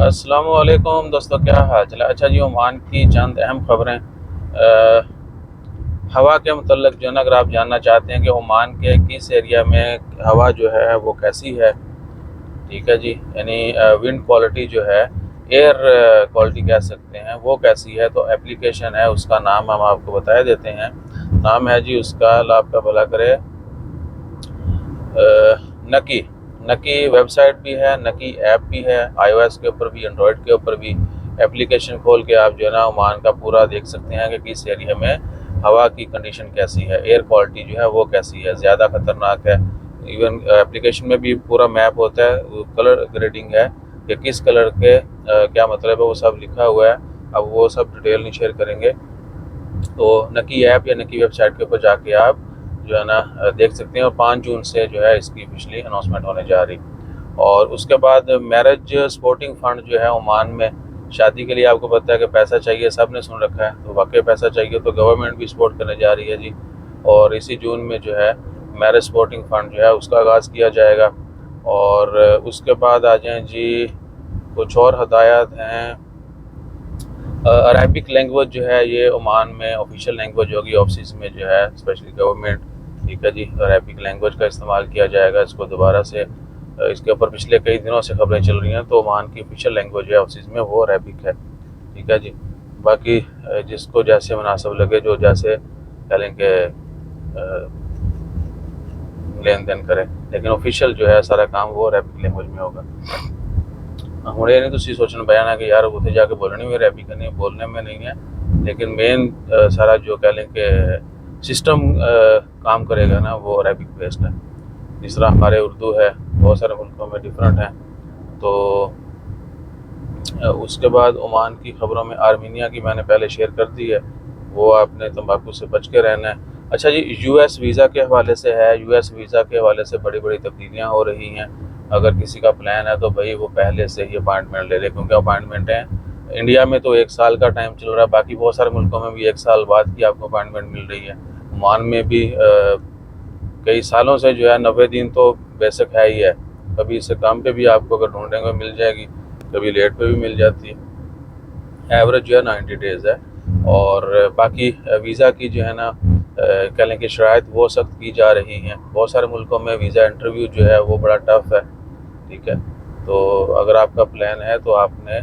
अस्सलाम वालेकुम दोस्तों, क्या हाल चल है। अच्छा जी, ओमान की चंद अहम खबरें हवा के मतलब जो है ना, अगर आप जानना चाहते हैं कि ओमान के किस एरिया में हवा जो है वो कैसी है, ठीक है जी, यानी विंड क्वालिटी जो है, एयर क्वालिटी कह सकते हैं, वो कैसी है, तो एप्लीकेशन है, उसका नाम हम आपको बता देते हैं। नाम है जी उसका, अल्लाह आपका भला करे, नकी। नकी वेबसाइट भी है, नकी ऐप भी है, iOS के ऊपर भी, एंड्रॉयड के ऊपर भी। एप्लीकेशन खोल के आप जो है ना ओमान का पूरा देख सकते हैं कि किस एरिया में हवा की कंडीशन कैसी है, एयर क्वालिटी जो है वो कैसी है, ज़्यादा ख़तरनाक है। इवन एप्लीकेशन में भी पूरा मैप होता है, कलर ग्रेडिंग है कि किस कलर के क्या मतलब है, वो सब लिखा हुआ है। अब वो सब डिटेल नहीं शेयर करेंगे, तो नकी ऐप या नकी वेबसाइट के ऊपर जाके आप जो है ना देख सकते हैं। और 5 जून से जो है इसकी ऑफिशियली अनाउंसमेंट होने जा रही। और उसके बाद मैरिज स्पोर्टिंग फंड जो है ओमान में, शादी के लिए आपको पता है कि पैसा चाहिए, सब ने सुन रखा है, तो वाकई पैसा चाहिए, तो गवर्नमेंट भी सपोर्ट करने जा रही है जी। और इसी जून में जो है मैरिज स्पोर्टिंग फंड जो है उसका आगाज़ किया जाएगा। और उसके बाद आ जाएँ जी, कुछ और हदायत हैं। अरबिक लैंग्वेज जो है ये ओमान में ऑफिशियल लैंग्वेज होगी, ऑफिस में जो है स्पेशली गवर्नमेंट, ठीक है जी, अरबिक लैंग्वेज का इस्तेमाल किया जाएगा। इसको दोबारा से इसके ऊपर पिछले कई दिनों से खबरें चल रही हैं, तो ओमान की ऑफिशियल लैंग्वेज है ऑफिस में वो अरबिक है, ठीक है जी। बाकी जिसको जैसे मुनासिब लगे, जो जैसे कह लें कि लेन देन करें, लेकिन ऑफिशियल जो है सारा काम वो अरबिक लैंग्वेज में होगा। ਹੁਣ ਇਹ नहीं तुम सोचना बयान है कि यार उसे जाके बोलनी में अरबिक नहीं, बोलने में नहीं है, लेकिन मेन सारा जो कह लें कि सिस्टम काम करेगा ना, वो अरबिक बेस्ड है। जिस तरह हमारे उर्दू है, बहुत सारे मुल्कों में डिफरेंट है। तो उसके बाद ओमान की ख़बरों में आर्मीनिया की मैंने पहले शेयर कर दी है, वो आपने तंबाकू से बच के रहना है। अच्छा जी, यूएस वीज़ा के हवाले से है, यूएस वीज़ा के हवाले से बड़ी बड़ी तब्दीलियाँ हो रही हैं। अगर किसी का प्लान है तो भाई वो पहले से ही अपॉइंटमेंट ले ले, क्योंकि अपॉइंटमेंट है इंडिया में तो 1 साल का टाइम चल रहा है, बाकी बहुत सारे मुल्कों में भी 1 साल बाद की आपको अपॉइंटमेंट मिल रही है। ओमान में भी कई सालों से जो है 90 दिन तो बेशक है ही है, कभी इससे कम पे भी आपको अगर ढूंढेंगे मिल जाएगी, कभी लेट पे भी मिल जाती है। एवरेज जो है 90 डेज़ है। और बाकी वीज़ा की जो है ना कह लें कि शराइत वो सख्त की जा रही हैं। बहुत सारे मुल्कों में वीज़ा इंटरव्यू जो है वो बड़ा टफ है, ठीक है। तो अगर आपका प्लान है तो आपने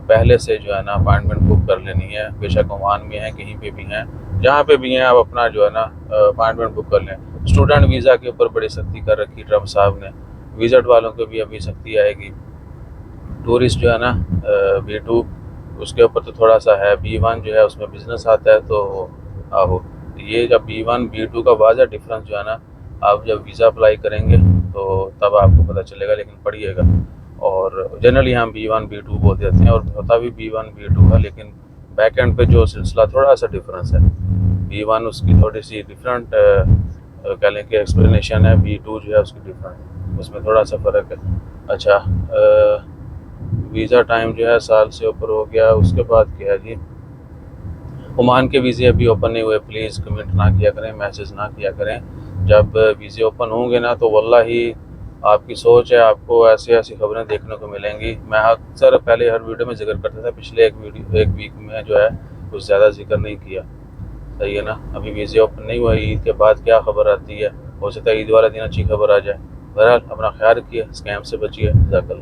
पहले से जो है ना अपॉइंटमेंट बुक कर लेनी है, बेशक ओमान में हैं, कहीं पे भी हैं, जहाँ पे भी हैं, आप अपना जो है ना अपॉइंटमेंट बुक कर लें। स्टूडेंट वीज़ा के ऊपर बड़ी सख्ती कर रखी ट्रम्प साहब ने, विज़िट वालों को भी अभी सख्ती आएगी। टूरिस्ट जो है ना B2, उसके ऊपर तो थोड़ा सा है। B1 जो है उसमें बिज़नेस आता है, तो आहो, ये जब B1 B2 का वाज़ा डिफरेंस जो है ना, आप जब वीज़ा अप्लाई करेंगे तो तब आपको पता चलेगा, लेकिन पढ़िएगा। और जनरली हम B1 B2 बोल देते हैं, और होता भी B1 B2 है, लेकिन बैक एंड पे जो सिलसिला थोड़ा सा डिफरेंस है। B1 उसकी थोड़ी सी डिफरेंट कह लें कि एक्सप्लेनेशन है, B2 जो है उसकी डिफरेंट, उसमें थोड़ा सा फ़र्क है। अच्छा, वीज़ा टाइम जो है साल से ऊपर हो गया। उसके बाद क्या है जी, ओमान के वीज़े अभी ओपन नहीं हुए, प्लीज़ कमेंट ना किया करें, मैसेज ना किया करें। जब वीज़े ओपन होंगे ना, तो वल्लाही आपकी सोच है, आपको ऐसी ऐसी खबरें देखने को मिलेंगी। मैं अक्सर पहले हर वीडियो में जिक्र करता था, पिछले एक वीक में जो है कुछ ज़्यादा जिक्र नहीं किया, सही है ना। अभी वीज़े ओपन नहीं हुआ, ईद के बाद क्या खबर आती है, हो सकता है ईद वाले दिन अच्छी खबर आ जाए। बहरहाल अपना ख्याल रखिए, स्कैम से बचिए। जज़ाकल्लाह।